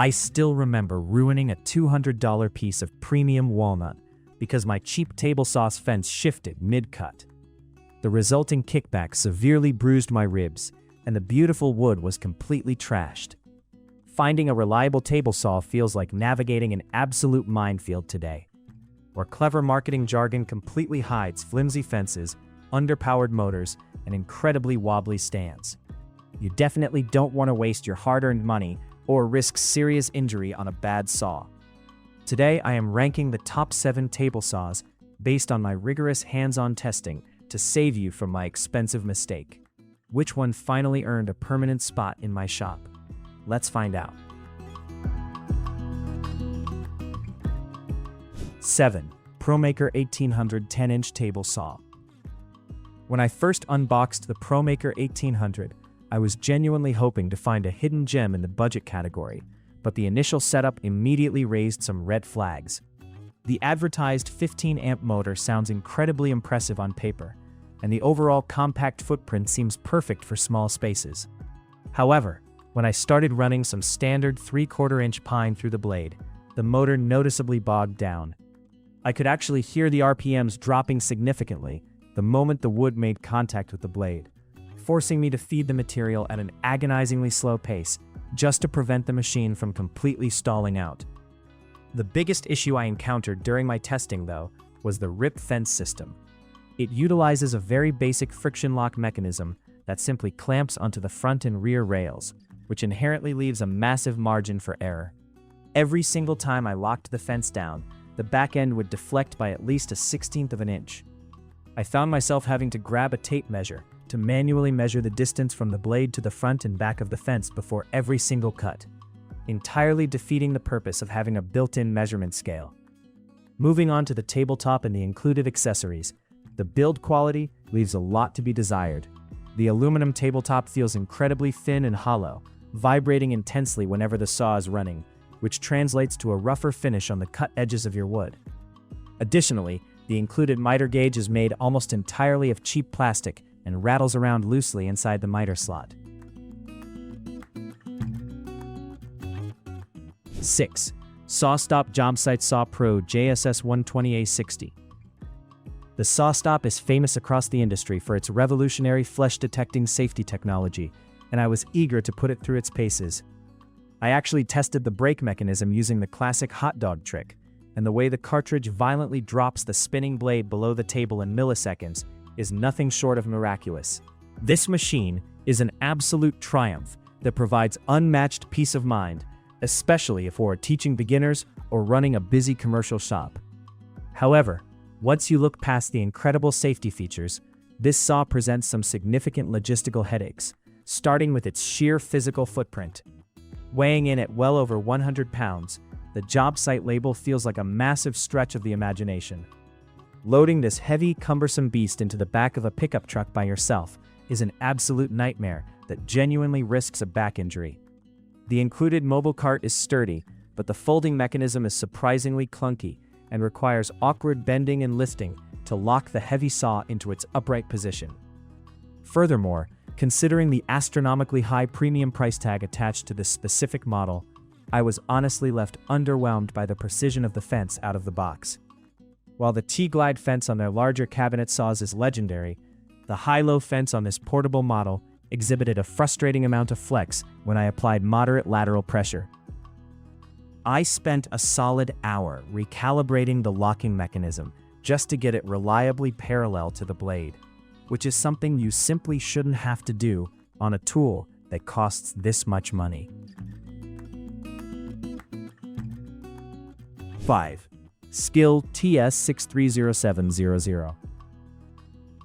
I still remember ruining a $200 piece of premium walnut because my cheap table saw's fence shifted mid-cut. The resulting kickback severely bruised my ribs, and the beautiful wood was completely trashed. Finding a reliable table saw feels like navigating an absolute minefield today, where clever marketing jargon completely hides flimsy fences, underpowered motors, and incredibly wobbly stands. You definitely don't want to waste your hard-earned money or risk serious injury on a bad saw. Today, I am ranking the top 7 table saws based on my rigorous hands-on testing to save you from my expensive mistake. Which one finally earned a permanent spot in my shop? Let's find out. 7. PROMAKER 1800 10-inch Table Saw. When I first unboxed the PROMAKER 1800, I was genuinely hoping to find a hidden gem in the budget category, but the initial setup immediately raised some red flags. The advertised 15-amp motor sounds incredibly impressive on paper, and the overall compact footprint seems perfect for small spaces. However, when I started running some standard 3/4-inch pine through the blade, the motor noticeably bogged down. I could actually hear the RPMs dropping significantly the moment the wood made contact with the blade, forcing me to feed the material at an agonizingly slow pace just to prevent the machine from completely stalling out. The biggest issue I encountered during my testing, though, was the rip fence system. It utilizes a very basic friction lock mechanism that simply clamps onto the front and rear rails, which inherently leaves a massive margin for error. Every single time I locked the fence down, the back end would deflect by at least a 1/16 of an inch. I found myself having to grab a tape measure to manually measure the distance from the blade to the front and back of the fence before every single cut, entirely defeating the purpose of having a built-in measurement scale. Moving on to the tabletop and the included accessories, the build quality leaves a lot to be desired. The aluminum tabletop feels incredibly thin and hollow, vibrating intensely whenever the saw is running, which translates to a rougher finish on the cut edges of your wood. Additionally, the included miter gauge is made almost entirely of cheap plastic and rattles around loosely inside the miter slot. 6. SawStop Jobsite Saw Pro JSS 120A60. The SawStop is famous across the industry for its revolutionary flesh-detecting safety technology, and I was eager to put it through its paces. I actually tested the brake mechanism using the classic hot dog trick, and the way the cartridge violently drops the spinning blade below the table in milliseconds is nothing short of miraculous. This machine is an absolute triumph that provides unmatched peace of mind, especially if we're teaching beginners or running a busy commercial shop. However, once you look past the incredible safety features, this saw presents some significant logistical headaches, starting with its sheer physical footprint. Weighing in at well over 100 pounds, the Jobsite label feels like a massive stretch of the imagination. Loading this heavy, cumbersome beast into the back of a pickup truck by yourself is an absolute nightmare that genuinely risks a back injury. The included mobile cart is sturdy, but the folding mechanism is surprisingly clunky and requires awkward bending and lifting to lock the heavy saw into its upright position. Furthermore, considering the astronomically high premium price tag attached to this specific model, I was honestly left underwhelmed by the precision of the fence out of the box. While the T-Glide fence on their larger cabinet saws is legendary, the high-low fence on this portable model exhibited a frustrating amount of flex when I applied moderate lateral pressure. I spent a solid hour recalibrating the locking mechanism just to get it reliably parallel to the blade, which is something you simply shouldn't have to do on a tool that costs this much money. 5. SKIL TS630700.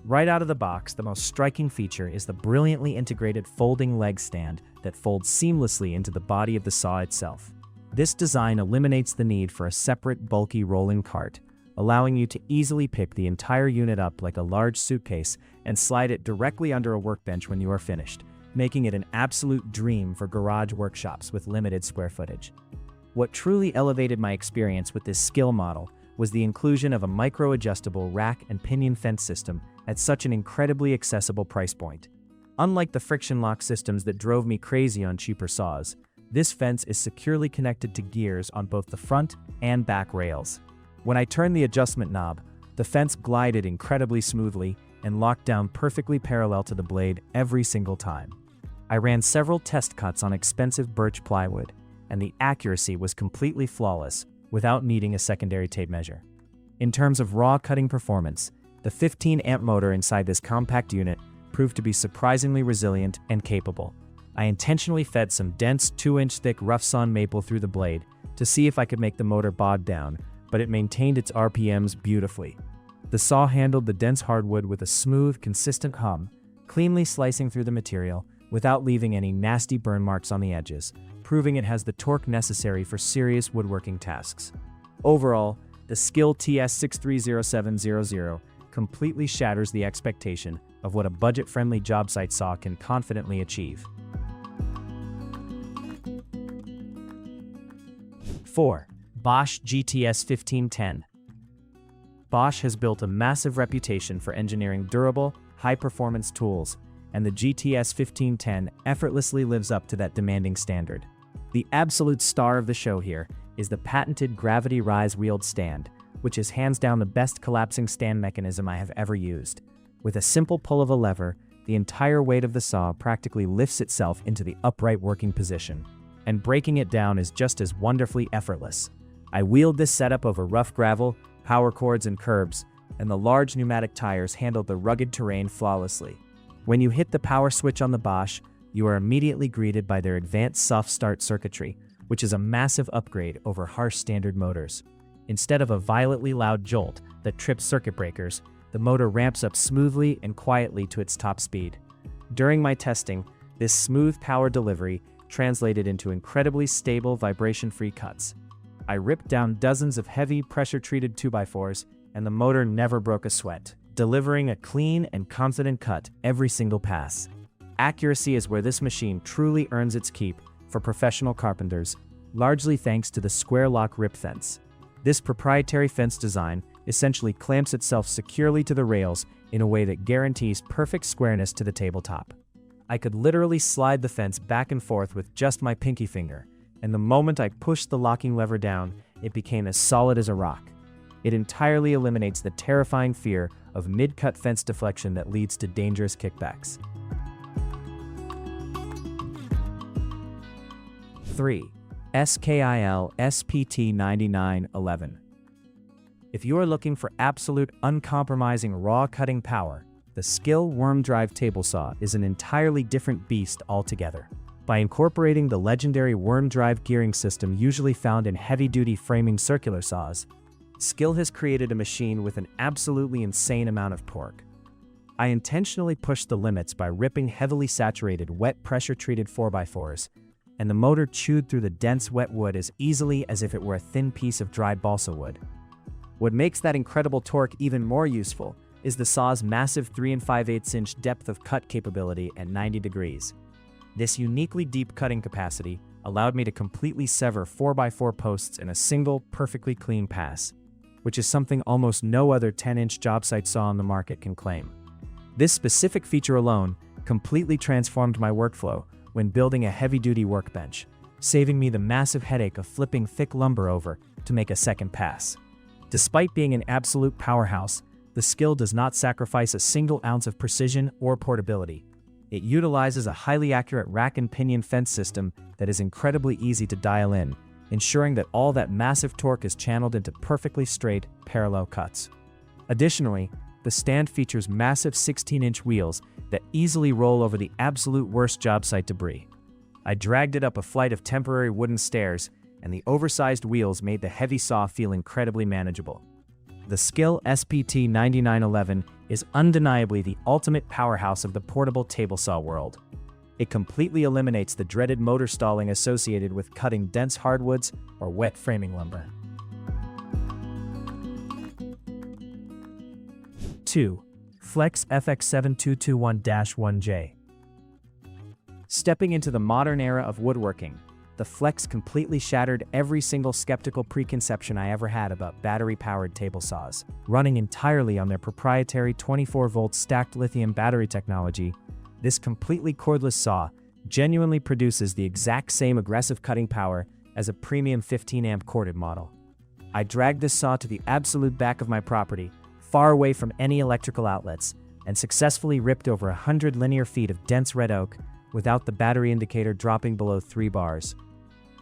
Right out of the box, the most striking feature is the brilliantly integrated folding leg stand that folds seamlessly into the body of the saw itself. This design eliminates the need for a separate, bulky rolling cart, allowing you to easily pick the entire unit up like a large suitcase and slide it directly under a workbench when you are finished, making it an absolute dream for garage workshops with limited square footage. What truly elevated my experience with this SKIL model was the inclusion of a micro-adjustable rack and pinion fence system at such an incredibly accessible price point. Unlike the friction lock systems that drove me crazy on cheaper saws, This fence is securely connected to gears on both the front and back rails. When I turned the adjustment knob, the fence glided incredibly smoothly and locked down perfectly parallel to the blade every single time. I ran several test cuts on expensive birch plywood, and the accuracy was completely flawless without needing a secondary tape measure. In terms of raw cutting performance, the 15-amp motor inside this compact unit proved to be surprisingly resilient and capable. I intentionally fed some dense 2-inch thick rough-sawn maple through the blade to see if I could make the motor bog down, but it maintained its RPMs beautifully. The saw handled the dense hardwood with a smooth, consistent hum, cleanly slicing through the material without leaving any nasty burn marks on the edges, proving it has the torque necessary for serious woodworking tasks. Overall, the SKIL TS630700 completely shatters the expectation of what a budget-friendly job site saw can confidently achieve. 4. BOSCH GTS 1510. BOSCH has built a massive reputation for engineering durable, high-performance tools, and the GTS 1510 effortlessly lives up to that demanding standard. The absolute star of the show here is the patented gravity rise wheeled stand, which is hands down the best collapsing stand mechanism I have ever used. With a simple pull of a lever, the entire weight of the saw practically lifts itself into the upright working position, and breaking it down is just as wonderfully effortless. I wheeled this setup over rough gravel, power cords, and curbs, and the large pneumatic tires handled the rugged terrain flawlessly. When you hit the power switch on the BOSCH, you are immediately greeted by their advanced soft start circuitry, which is a massive upgrade over harsh standard motors. Instead of a violently loud jolt that trips circuit breakers, the motor ramps up smoothly and quietly to its top speed. During my testing, this smooth power delivery translated into incredibly stable vibration-free cuts. I ripped down dozens of heavy pressure-treated 2x4s, and the motor never broke a sweat, delivering a clean and confident cut every single pass. Accuracy is where this machine truly earns its keep for professional carpenters, largely thanks to the square lock rip fence. This proprietary fence design essentially clamps itself securely to the rails in a way that guarantees perfect squareness to the tabletop. I could literally slide the fence back and forth with just my pinky finger, and the moment I pushed the locking lever down, it became as solid as a rock. It entirely eliminates the terrifying fear of mid-cut fence deflection that leads to dangerous kickbacks. 3. SKIL SPT 9911. If you are looking for absolute uncompromising raw cutting power, the SKIL Worm Drive Table Saw is an entirely different beast altogether. By incorporating the legendary worm drive gearing system usually found in heavy-duty framing circular saws, SKIL has created a machine with an absolutely insane amount of torque. I intentionally pushed the limits by ripping heavily saturated wet pressure-treated 4x4s, and the motor chewed through the dense wet wood as easily as if it were a thin piece of dry balsa wood. What makes that incredible torque even more useful is the saw's massive 3 5/8-inch depth of cut capability at 90 degrees. This uniquely deep cutting capacity allowed me to completely sever 4x4 posts in a single, perfectly clean pass, which is something almost no other 10-inch job site saw on the market can claim. This specific feature alone completely transformed my workflow when building a heavy-duty workbench, saving me the massive headache of flipping thick lumber over to make a second pass. Despite being an absolute powerhouse, the SKIL does not sacrifice a single ounce of precision or portability. It utilizes a highly accurate rack and pinion fence system that is incredibly easy to dial in, ensuring that all that massive torque is channeled into perfectly straight, parallel cuts. Additionally, the stand features massive 16-inch wheels that easily roll over the absolute worst job site debris. I dragged it up a flight of temporary wooden stairs, and the oversized wheels made the heavy saw feel incredibly manageable. The SKIL SPT 9911 is undeniably the ultimate powerhouse of the portable table saw world. It completely eliminates the dreaded motor stalling associated with cutting dense hardwoods or wet framing lumber. 2. Flex FX7221-1J. Stepping into the modern era of woodworking, the Flex completely shattered every single skeptical preconception I ever had about battery-powered table saws. Running entirely on their proprietary 24-volt stacked lithium battery technology, this completely cordless saw genuinely produces the exact same aggressive cutting power as a premium 15-amp corded model. I dragged this saw to the absolute back of my property, far away from any electrical outlets, and successfully ripped over 100 linear feet of dense red oak without the battery indicator dropping below 3 bars.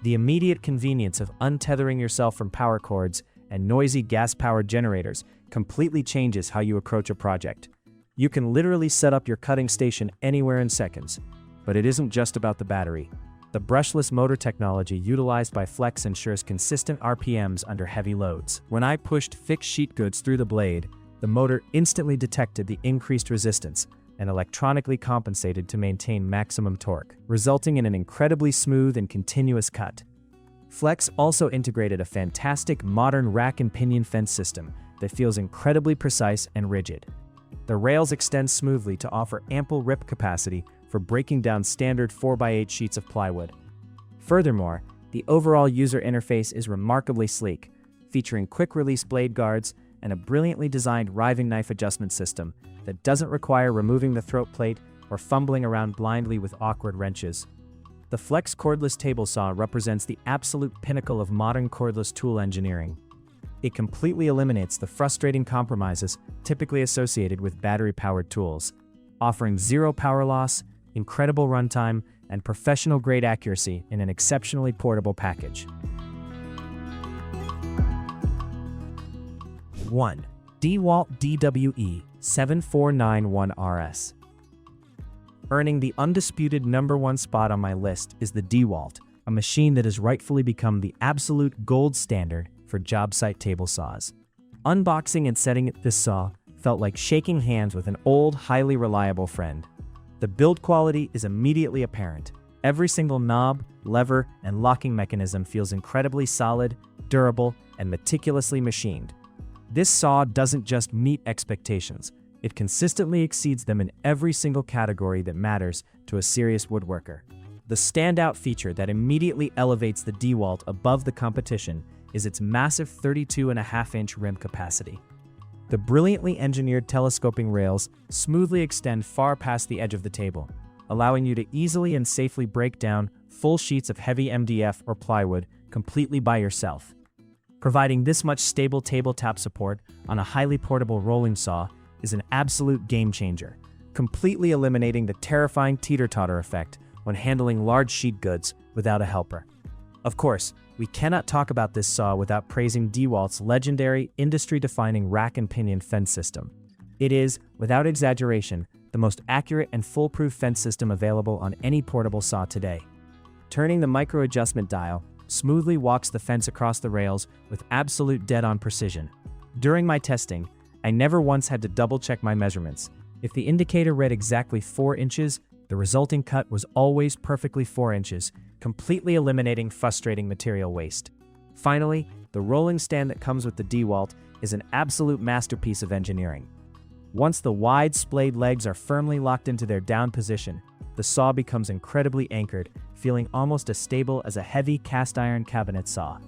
The immediate convenience of untethering yourself from power cords and noisy gas-powered generators completely changes how you approach a project. You can literally set up your cutting station anywhere in seconds. But it isn't just about the battery. The brushless motor technology utilized by Flex ensures consistent RPMs under heavy loads. When I pushed fixed sheet goods through the blade, the motor instantly detected the increased resistance and electronically compensated to maintain maximum torque, resulting in an incredibly smooth and continuous cut. Flex also integrated a fantastic modern rack and pinion fence system that feels incredibly precise and rigid. The rails extend smoothly to offer ample rip capacity for breaking down standard 4x8 sheets of plywood. Furthermore, the overall user interface is remarkably sleek, featuring quick-release blade guards and a brilliantly designed riving knife adjustment system that doesn't require removing the throat plate or fumbling around blindly with awkward wrenches. The Flex cordless table saw represents the absolute pinnacle of modern cordless tool engineering. It completely eliminates the frustrating compromises typically associated with battery-powered tools, offering zero power loss, incredible runtime, and professional-grade accuracy in an exceptionally portable package. 1. DEWALT DWE 7491RS. Earning the undisputed #1 spot on my list is the DEWALT, a machine that has rightfully become the absolute gold standard for job site table saws. Unboxing and setting this saw felt like shaking hands with an old, highly reliable friend. The build quality is immediately apparent. Every single knob, lever, and locking mechanism feels incredibly solid, durable, and meticulously machined. This saw doesn't just meet expectations, it consistently exceeds them in every single category that matters to a serious woodworker. The standout feature that immediately elevates the DEWALT above the competition is its massive 32.5-inch rim capacity. The brilliantly engineered telescoping rails smoothly extend far past the edge of the table, allowing you to easily and safely break down full sheets of heavy MDF or plywood completely by yourself. Providing this much stable tabletop support on a highly portable rolling saw is an absolute game changer, completely eliminating the terrifying teeter-totter effect when handling large sheet goods without a helper. Of course, we cannot talk about this saw without praising DEWALT's legendary, industry-defining rack and pinion fence system. It is, without exaggeration, the most accurate and foolproof fence system available on any portable saw today. Turning the micro-adjustment dial smoothly walks the fence across the rails with absolute dead-on precision. During my testing, I never once had to double-check my measurements. If the indicator read exactly 4 inches, the resulting cut was always perfectly 4 inches, completely eliminating frustrating material waste. Finally, the rolling stand that comes with the DEWALT is an absolute masterpiece of engineering. Once the wide splayed legs are firmly locked into their down position, the saw becomes incredibly anchored, feeling almost as stable as a heavy cast iron cabinet saw.